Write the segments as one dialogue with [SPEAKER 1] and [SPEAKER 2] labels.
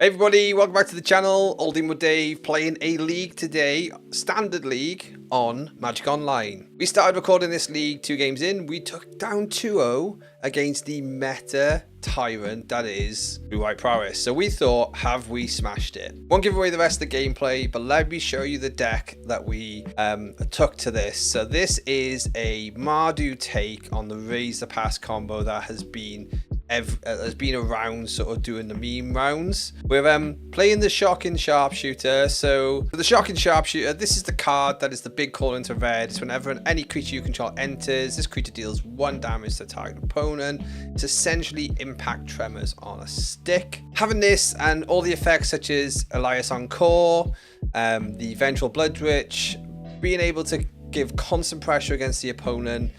[SPEAKER 1] Hey everybody, welcome back to the channel. All Team with Dave playing a league today, standard league on Magic Online. We started recording this league 2 games in. We took down 2-0 against the meta tyrant that is Blue-White Prowess. So we thought, have we smashed it? Won't give away the rest of the gameplay, but let me show you the deck that we took to this. So this is a Mardu take on the Raise the Pass combo that has been around, sort of doing the meme rounds. We're playing the Shocking Sharpshooter. So for the Shocking Sharpshooter, this is the card that is the big call into red. It's whenever any creature you control enters, this creature deals 1 damage to the target opponent. It's essentially impact tremors on a stick. Having this and all the effects such as Elias Encore, the Vengeful Bloodwitch, being able to give constant pressure against the opponent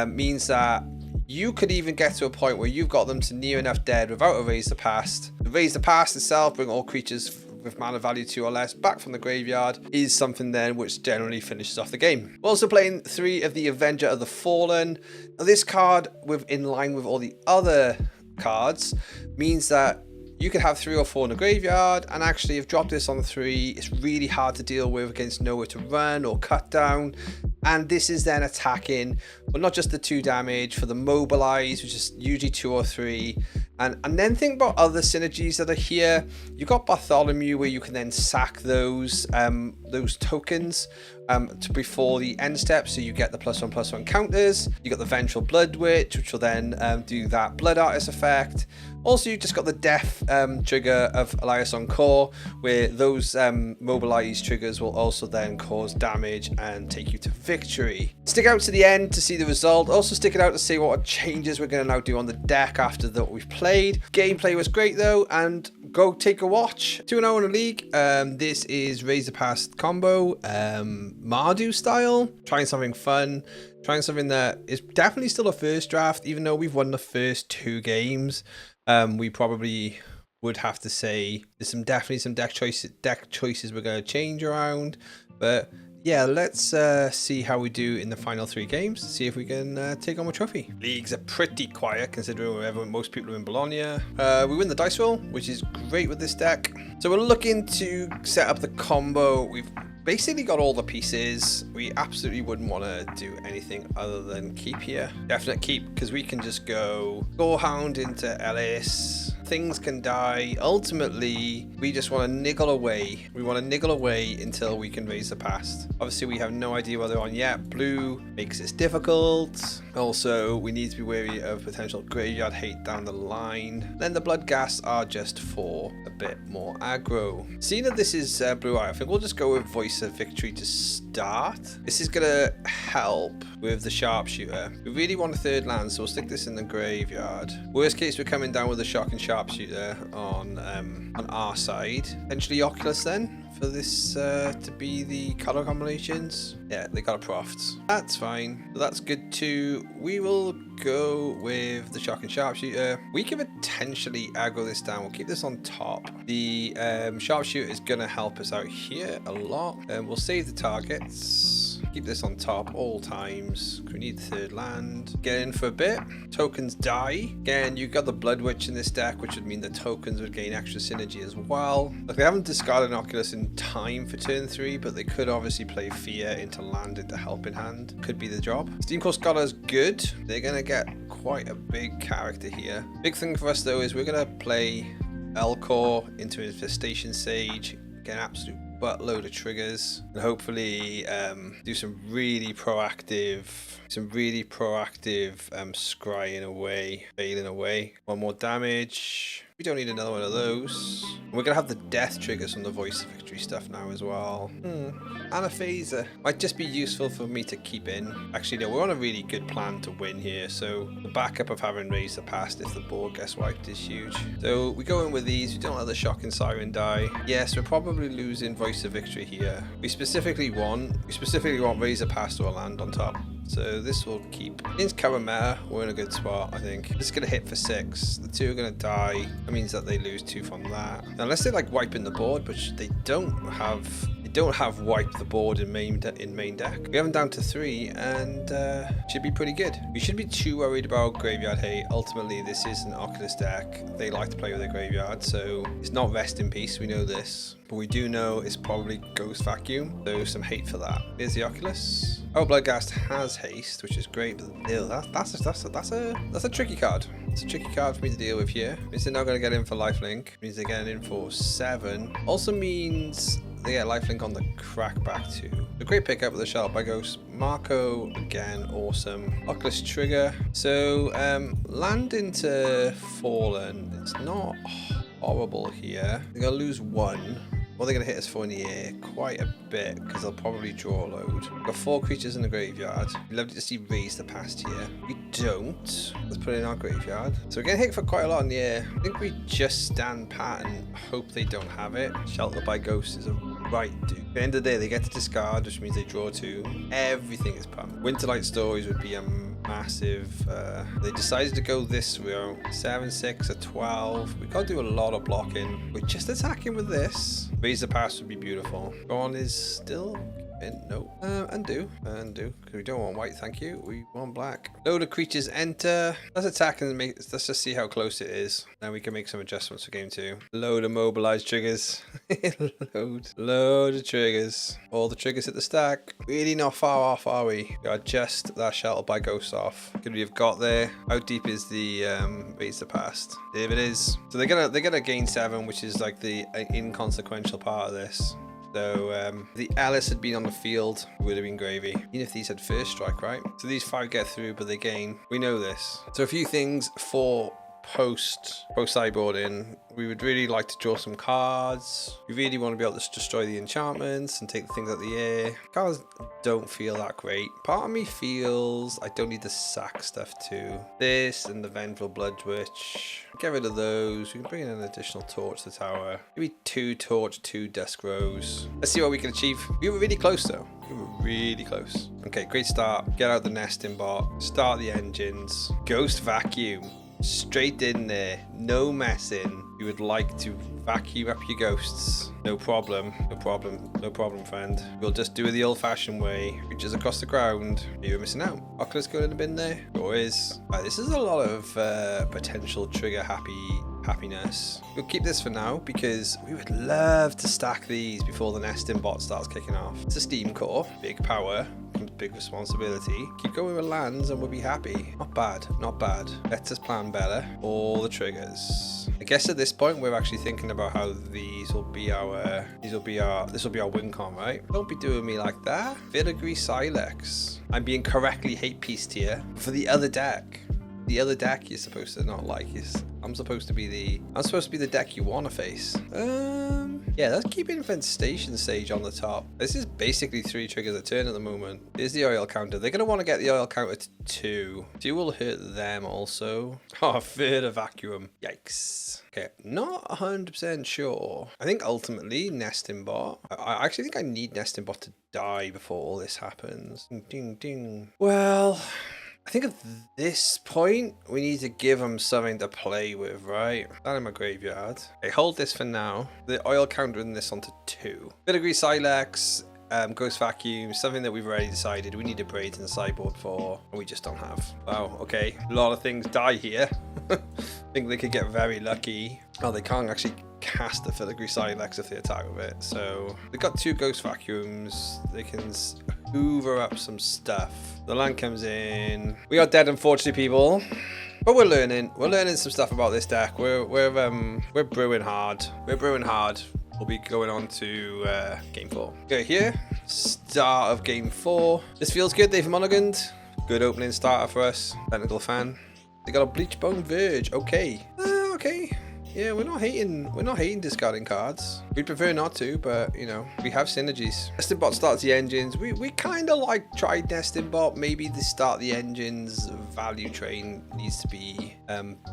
[SPEAKER 1] means that you could even get to a point where you've got them to near enough dead without a Raise the Past. The Raise the Past itself, bring all creatures with mana value 2 or less back from the graveyard, is something then which generally finishes off the game. We're also playing 3 of the Avenger of the Fallen. Now this card, in line with all the other cards, means that you could have 3 or 4 in the graveyard, and actually if drop this on 3, it's really hard to deal with against nowhere to run or cut down. And this is then attacking, but not just the 2 damage for the mobilize, which is usually 2 or 3. And then think about other synergies that are here. You've got Bartholomew, where you can then sack those tokens before the end step, so you get the +1/+1 counters. You got the Vengeful Bloodwitch, which will then do that Blood Artist effect. Also, you've just got the death trigger of Elias Encore, where those mobilize triggers will also then cause damage and take you to victory. Stick out to the end to see the result. Also stick it out to see what changes we're going to now do on the deck after that we've played. Gameplay was great though, and go take a watch. 2-0 in the league. This is Raise the Past combo, Mardu style. Trying something fun. Trying something that is definitely still a first draft, even though we've won the first 2 games. We probably would have to say there's definitely some deck choices we're going to change around, but yeah, let's see how we do in the final 3 games, see if we can take home a trophy. Leagues are pretty quiet considering most people are in Bologna. We win the dice roll, which is great with this deck. So we're looking to set up the combo. We've basically got all the pieces. We absolutely wouldn't want to do anything other than keep here. Definite keep, because we can just go Gorehound into Ellis. Things can die. Ultimately, we just want to niggle away. We want to niggle away until we can Raise the Past. Obviously, we have no idea where they're on yet. Blue makes this difficult. Also, we need to be wary of potential graveyard hate down the line. Then the Blood Gas are just for a bit more aggro. Seeing that this is blue-eye, I think we'll just go with Voice of Victory to start. This is going to help with the Sharpshooter. We really want a 3rd land, so we'll stick this in the graveyard. Worst case, we're coming down with a Shocking Sharpshooter on our side. Potentially Oculus then, for this to be the color combinations. Yeah, they got a Proft. That's fine. So that's good too. We will go with the Shocking Sharpshooter. We can potentially aggro this down. We'll keep this on top. The Sharpshooter is going to help us out here a lot. We'll save the targets. Keep this on top all times. We need the 3rd land. Get in for a bit. Tokens die. Again, you've got the Blood Witch in this deck, which would mean the tokens would gain extra synergy as well. Like, they haven't discarded an Oculus in time for turn 3, but they could obviously play Fear into land into Helping Hand. Could be the job. Steamcore Scholar is good. They're going to get quite a big character here. Big thing for us though is we're going to play Elcor into Infestation Sage. Get an absolute buttload of triggers, and hopefully do some really proactive scrying away, bailing away. 1 more damage. We don't need another one of those. We're gonna have the death triggers from the Voice of Victory stuff now as well. And a phaser might just be useful for me to keep in. Actually, no, we're on a really good plan to win here, so the backup of having Raised the Past if the board gets wiped is huge. So we go in with these. We don't let the Shocking Siren die. Yes, we're probably losing Voice of Victory here. We specifically want Raise the Past or land on top. So this will keep. Against Karameta, we're in a good spot, I think. This is going to hit for 6. The 2 are going to die. That means that they lose 2 from that. Now, unless they're like wiping the board, which they don't have. They don't have wiped the board in main deck. We have them down to 3 and should be pretty good. We shouldn't be too worried about graveyard hate. Ultimately, this is an Oculus deck. They like to play with their graveyard, so it's not rest in peace. We know this. But we do know it's probably Ghost Vacuum, so some hate for that. Here's the Oculus. Oh, Bloodghast has haste, which is great, but still, that's a tricky card. It's a tricky card for me to deal with here. Means they're not going to get in for lifelink. Means they're getting in for 7. Also means they get lifelink on the crackback too. A great pickup with the Shelter by Ghost. Marco, again, awesome. Oculus trigger. So, land into Fallen. It's not horrible here. They're going to lose 1. What they're going to hit us for in the air? Quite a bit, because they'll probably draw a load. We've got 4 creatures in the graveyard. We'd love to see raise the past here. We don't. Let's put it in our graveyard. So we're getting hit for quite a lot in the air. I think we just stand pat and hope they don't have it. Shelter by Ghost is a right dude. At the end of the day, they get to discard, which means they draw 2. Everything is pumped. Winterlight Stories would be a massive. They decided to go this route. 7, 6, a 12. We can't do a lot of blocking. We're just attacking with this. Raise the pass would be beautiful. Gone is still in. No. Undo. Because we don't want white, thank you. We want black. Load of creatures enter. Let's attack and let's just see how close it is. Then we can make some adjustments for game 2. Load of mobilized triggers. Load of triggers. All the triggers hit the stack. Really not far off, are we? We are just that Shelter by Ghost off. Could we have got there? How deep is the raise the past? There it is. So they're gonna gain 7, which is like the inconsequential part of this. So if the Alice had been on the field, it would have been gravy. Even if these had first strike, right? So these 5 get through, but they gain. We know this. So a few things for post sideboarding. We would really like to draw some cards. We really want to be able to destroy the enchantments and take the things out the air. Cards don't feel that great. Part of me feels I don't need to sack stuff too. This and the Vengeful Blood Witch. Get rid of those. We can bring in an additional torch to the tower. Maybe 2 torch, 2 dusk rose. Let's see what we can achieve. We were really close though. We were really close. Okay, great start. Get out the nesting bot. Start the engines. Ghost Vacuum. Straight in there, no messing. You would like to vacuum up your ghosts. No problem, friend. We'll just do it the old-fashioned way. Reaches across the ground. You're missing out. Oculus going in the bin there. Sure is. Right, this is a lot of potential trigger happiness. We'll keep this for now because we would love to stack these before the nesting bot starts kicking off. It's a steam core, big power. Big responsibility. Keep going with lands and we'll be happy. Not bad, not bad. Let us plan better. All the triggers. I guess at this point we're actually thinking about how this will be our win con, right? Don't be doing me like that. Filigree Silex. I'm being correctly hate pieced here for the other deck. The other deck you're supposed to not like is I'm supposed to be the deck you want to face. Yeah, let's keep Infestation Sage on the top. This is basically 3 triggers a turn at the moment. Here's the oil counter. They're going to want to get the oil counter to 2. 2 will hurt them also. Oh, a third of vacuum. Yikes. Okay, not 100% sure. I think ultimately Nesting Bot. I actually think I need Nesting Bot to die before all this happens. Ding, ding, ding. Well, I think at this point, we need to give them something to play with, right? Down in my graveyard. Okay, hold this for now. The oil counter in this onto 2. Filigree Silex, Ghost Vacuum, something that we've already decided we need a Braids in the sideboard for, and we just don't have. Wow, okay. A lot of things die here. I think they could get very lucky. Oh, they can't actually cast the Filigree Silex if they attack with it. So they've got 2 Ghost Vacuums. They can hoover up some stuff. The land comes in. We are dead, unfortunately, people. But we're learning. We're learning some stuff about this deck. We're brewing hard. We're brewing hard. We'll be going on to game 4. Okay, here. Start of game 4. This feels good. They've mulliganed. Good opening starter for us. Technical fan. They got a Bleachbone Verge. Okay. Okay. Yeah, we're not hating discarding cards. We'd prefer not to, but you know, we have synergies. Nesting Bot starts the engines. We kind of like tried Nesting Bot. Maybe the start the engines value train needs to be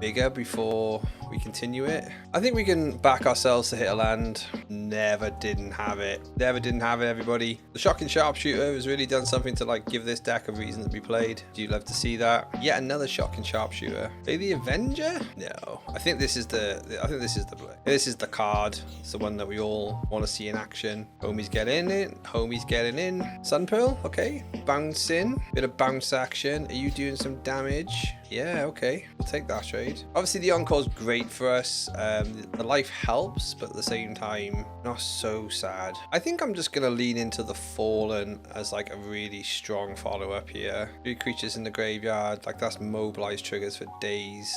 [SPEAKER 1] bigger before we continue it. I think we can back ourselves to hit a land. Never didn't have it. Never didn't have it, everybody. The Shocking Sharpshooter has really done something to like give this deck a reason to be played. Do you love to see that? Yet another Shocking Sharpshooter. Play the Avenger? No. I think this is the I think this is the play. This is the card. It's the one that we all want to see in action. Homie's getting in. Homie's getting in. Sun Pearl. Okay. Bounce in. Bit of bounce action. Are you doing some damage? Yeah, okay. We'll take that trade. Obviously, the Encore's great for us. The life helps, but at the same time, not so sad. I think I'm just going to lean into the Fallen as like a really strong follow-up here. 3 creatures in the graveyard. Like, that's mobilized triggers for days.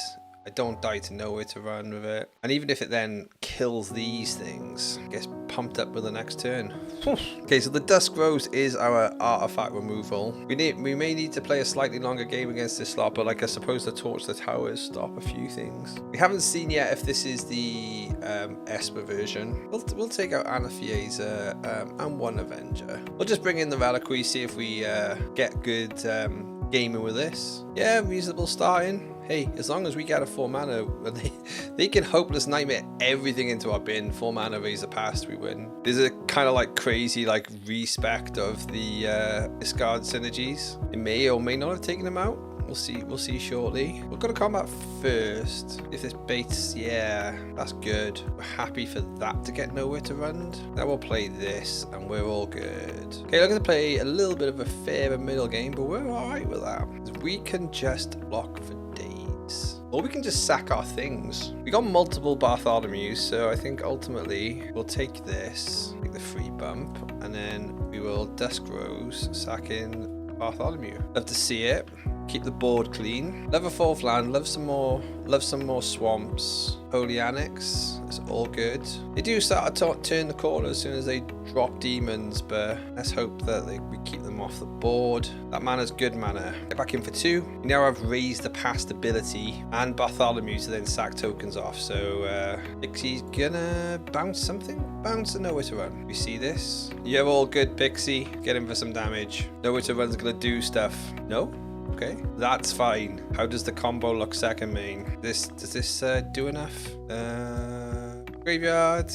[SPEAKER 1] I don't die to nowhere to run with it. And even if it then kills these things, it gets pumped up with the next turn. Okay, so the Dusk Rose is our artifact removal. We may need to play a slightly longer game against this slot, but like I suppose the Torch the Towers stop a few things. We haven't seen yet if this is the Esper version. We'll take out Anathieser and 1 Avenger. We'll just bring in the Reliquary, see if we get good gaming with this. Yeah, reasonable starting. Hey, as long as we get a 4 mana, they can Hopeless Nightmare everything into our bin. 4 mana, raise the past, we win. There's a kind of like crazy like respect of the discard synergies. It may or may not have taken them out. We'll see shortly. We'll go to combat first. If this baits, yeah, that's good. We're happy for that to get nowhere to run. Now we'll play this and we're all good. Okay, looking to play a little bit of a fairer middle game, but we're all right with that. We can just block for days. Or we can just sack our things. We got multiple Bartholomew's, so I think ultimately we'll take this, take the free bump, and then we will Dusk Rose, sack in Bartholomew. Love to see it. Keep the board clean. Love a 4th land. Love some more swamps. Holy Annex. It's all good. They do start to turn the corner as soon as they drop demons, but let's hope that we keep them off the board. That mana's good mana. Get back in for 2. We now have Raise the Past ability and Bartholomew to then sack tokens off. So Pixie's gonna bounce something. Bounce and nowhere to run. We see this. You're all good, Pixie. Get in for some damage. Nowhere to run's gonna do stuff. No? Okay, that's fine. How does the combo look second main? Does this do enough? Graveyard.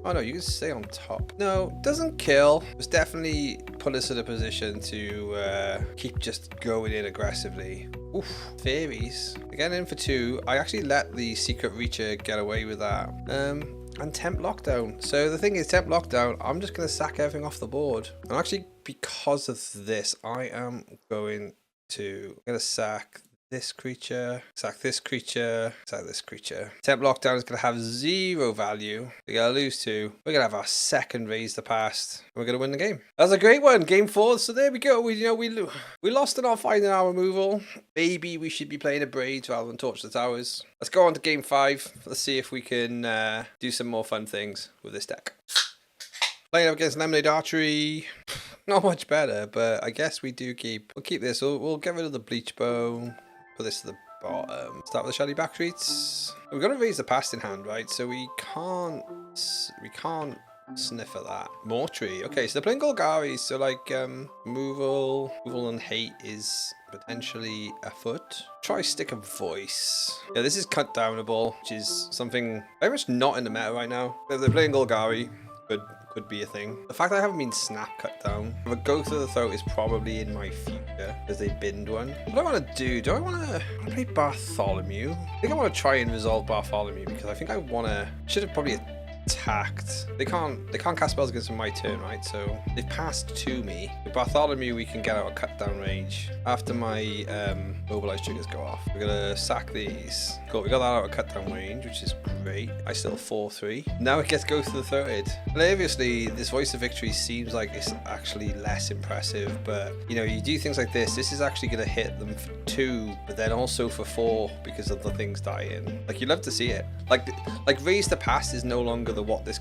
[SPEAKER 1] Oh no, you can stay on top. No, doesn't kill. It's definitely put us in a position to keep just going in aggressively. Oof, fairies. Again in for 2. I actually let the Secret Reacher get away with that. And Temp Lockdown. So the thing is, Temp Lockdown, I'm just going to sack everything off the board. And actually, because of this, I am going to sack this creature, sack this creature, sack this creature. Temp Lockdown is going to have 0 value. We're going to lose 2. We're going to have our second Raise the Past. We're going to win the game. That was a great one. Game 4. So there we go. We lost in our finding our removal. Maybe we should be playing a Braids rather than Torch the Towers. Let's go on to game 5. Let's see if we can do some more fun things with this deck. Playing up against Lemonade Archery. Not much better, but I guess we'll keep this. We'll get rid of the Bleach Bow. Put this to the bottom. Start with the Shady Backstreets. We've got to Raise the Past in hand, right? So we can't sniff at that. Mortuary. Okay, so they're playing Golgari, so like removal and hate is potentially afoot. Try Stick of Voice. Yeah, this is cut downable, which is something very much not in the meta right now. If they're playing Golgari, could be a thing. The fact that I haven't been snap cut down. A Go Through the Throat is probably in my future because they binned one. What do I want to do? Do I want to play Bartholomew? I think I want to try and resolve Bartholomew because I think should have probably attacked. They can't cast spells against my turn, right? So they've passed to me. With Bartholomew, we can get out a cut down range after my mobilize triggers go off. We're gonna sack these. Cool, we got that out of cut down range, which is great. I still 4-3. Now it gets Go Through the Throated. Hilariously, this Voice of Victory seems like it's actually less impressive, but you do things like this. This is actually gonna hit them for 2, but then also for 4 because of the things dying. Like, you love to see it. Like Raise the Past is no longer what this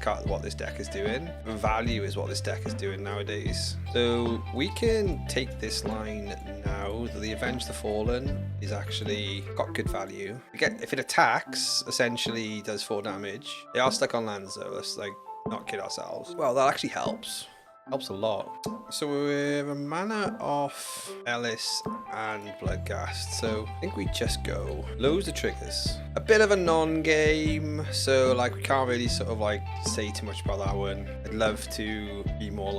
[SPEAKER 1] deck is doing. Value is what this deck is doing nowadays. So we can take this line now. The Avenge the Fallen is actually got good value. If it attacks, essentially does 4 damage. They are stuck on lands though. Let's not kid ourselves. Well, that actually helps. Helps a lot. So we're a mana off Ellis and Bloodghast. So I think we just go loads of triggers. A bit of a non-game. So we can't really sort of say too much about that one. I'd love to be more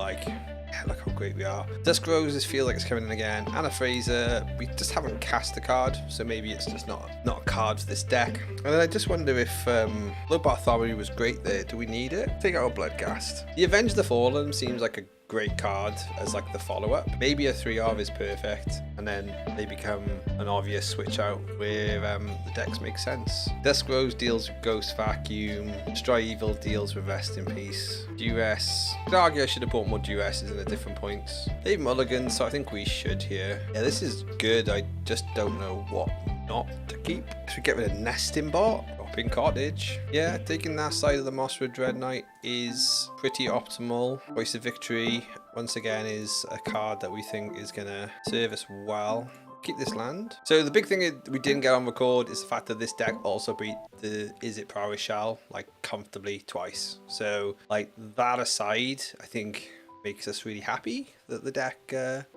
[SPEAKER 1] Yeah, look how great we are. Dusk Roses feels like it's coming in again. Anna Fraser, we just haven't cast a card, so maybe it's just not a card for this deck. And then I just wonder if Bloodbath Armory was great there. Do we need it? Take out a Bloodghast. The Avenge the Fallen seems like a great card as like the follow-up. Maybe a 3-of is perfect, and then they become an obvious switch out where the decks make sense. Dusk Rose deals with Ghost Vacuum. Destroy Evil deals with Rest in Peace. Duress. I'd argue I should have bought more Duresses in at different points. They've mulliganed, so I think we should here. Yeah, this is good. I just don't know what not to keep. Should we get rid of Nesting Bot? Dropping Cottage. Yeah, taking that side of the Mosswood Dread Knight is pretty optimal. Voice of Victory, once again, is a card that we think is going to serve us well. Keep this land. So the big thing we didn't get on record is the fact that this deck also beat the Is It Prowess Shell like comfortably twice. So like that aside, I think makes us really happy that the deck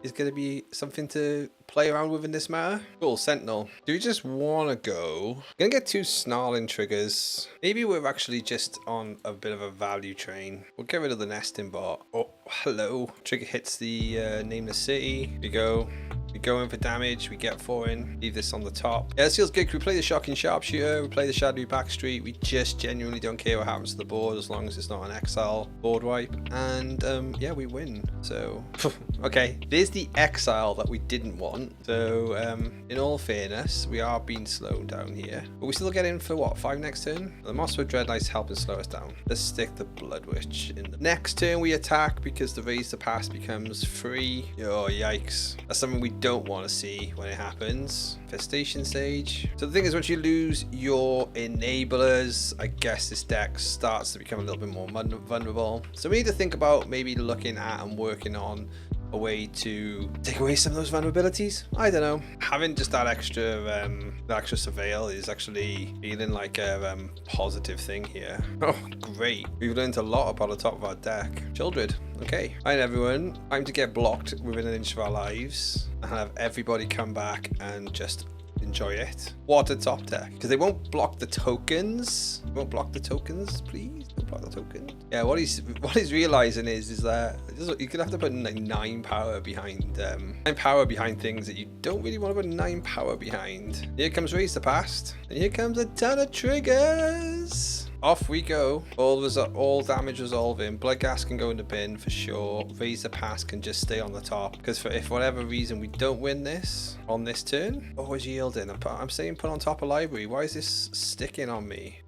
[SPEAKER 1] is going to be something to play around with in this matter. Cool, Sentinel. Do we just want to go? Gonna get 2 Snarling triggers. Maybe we're actually just on a bit of a value train. We'll get rid of the Nesting Bot. Oh, hello. Trigger hits the Nameless City. We go. We go in for damage, we get 4 in, leave this on the top. Yeah, this feels good. We play the Shocking Sharpshooter, we play the Shadowy Backstreet. We just genuinely don't care what happens to the board as long as it's not an Exile board wipe. And yeah, we win. So, okay, there's the Exile that we didn't want. So, in all fairness, we are being slowed down here. But we still get in for what, 5 next turn? The Mosswood Dread Knight's helping slow us down. Let's stick the Blood Witch in the next turn. We attack because the Raise the Pass becomes free. Oh, yikes. That's something we don't want to see when it happens. Infestation Sage. So the thing is, once you lose your enablers, I guess this deck starts to become a little bit more vulnerable. So we need to think about maybe looking at and working on a way to take away some of those vulnerabilities. I don't know. Having just that extra surveil is actually feeling like a positive thing here. Oh, great. We've learned a lot about the top of our deck. Childred. Okay. Right, everyone. Time to get blocked within an inch of our lives and have everybody come back and just enjoy it. What a top deck. Because they won't block the tokens. They won't block the tokens, please. Don't block the tokens. Yeah, what he's realizing is that you're gonna have to put like 9 power behind 9 power behind things that you don't really want to put 9 power behind. Here comes Raise the Past, and here comes a ton of triggers. Off we go. All damage resolving. Bloodghast can go in the bin for sure. Raise the Pass can just stay on the top. Because if for whatever reason we don't win this on this turn, always yielding. I'm saying put on top of library. Why is this sticking on me?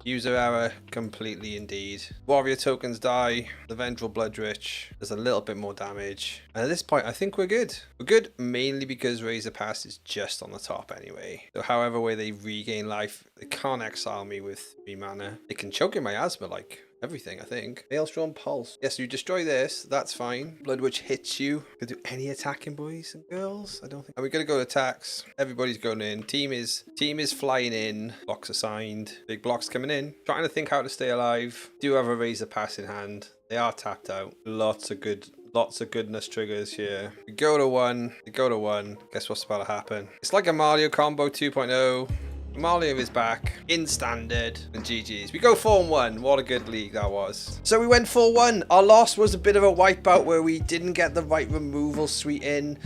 [SPEAKER 1] User error completely indeed. Warrior tokens die. The Vendril Bloodrich does a little bit more damage. And at this point, I think we're good. We're good mainly because Razor Pass is just on the top anyway. So however way they regain life, they can't exile me with 3 mana. They can choke in my Asthma like everything, I think. Maelstrom Pulse. Yes, you destroy this. That's fine. Bloodwitch hits you. Can do any attacking, boys and girls? I don't think. Are we gonna go to attacks? Everybody's going in. Team is flying in. Blocks assigned. Big blocks coming in. Trying to think how to stay alive. Do have a Razor Pass in hand. They are tapped out. Lots of goodness triggers here. We go to 1. We go to 1. Guess what's about to happen? It's like a Mario combo 2.0. Mario is back in standard and GG's. We go 4-1. What a good league that was. So we went 4-1. Our loss was a bit of a wipeout where we didn't get the right removal suite in.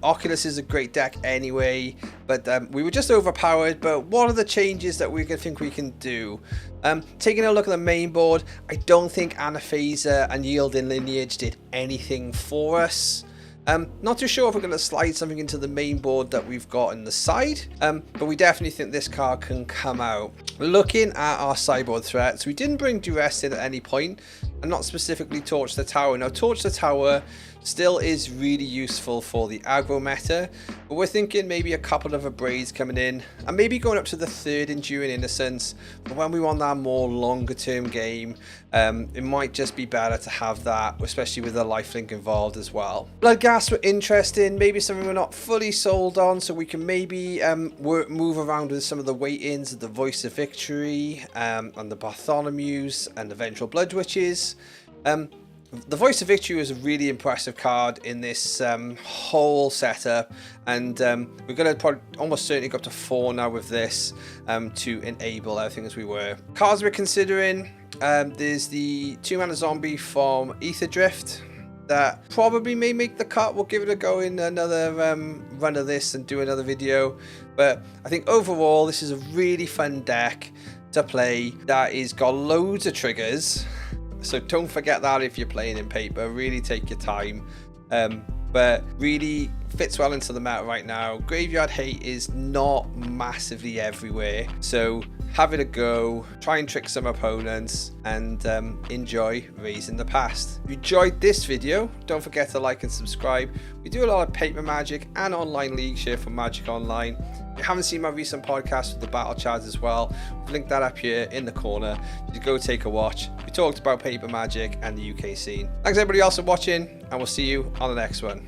[SPEAKER 1] Oculus is a great deck anyway, but we were just overpowered. But what are the changes that we think we can do? Taking a look at the main board, I don't think Anaphaser and Yielding Lineage did anything for us. Not too sure if we're going to slide something into the main board that we've got in the side, but we definitely think this card can come out. Looking at our sideboard threats, we didn't bring Duress in at any point, and not specifically Torch the Tower. Now, Torch the Tower still is really useful for the aggro meta, but we're thinking maybe a couple of Abrades coming in, and maybe going up to the 3rd Enduring Innocence. But when we want that more longer term game, it might just be better to have that, especially with the lifelink involved as well. Bloodghast were interesting, maybe something we're not fully sold on, so we can maybe move around with some of the weight-ins of the Voice of Victory, and the Bartholomews and the Ventral Bloodwitches. The Voice of Victory was a really impressive card in this whole setup, and we're going to probably almost certainly go up to 4 now with this to enable everything as we were. Cards we're considering, there's the 2 mana zombie from Ether Drift. that probably may make the cut. We'll give it a go in another run of this and do another video. But I think overall, this is a really fun deck to play that is got loads of triggers. So don't forget that if you're playing in paper. Really take your time. But really fits well into the meta right now. Graveyard Hate is not massively everywhere, so have it a go, try and trick some opponents, and enjoy Raising the Past. If you enjoyed this video, don't forget to like and subscribe. We do a lot of paper Magic and online league share for Magic Online. If you haven't seen my recent podcast with the battle charts as well, we've linked that up here in the corner. Just go take a watch. We talked about paper Magic and the UK scene. Thanks everybody else for watching, and we'll see you on the next one.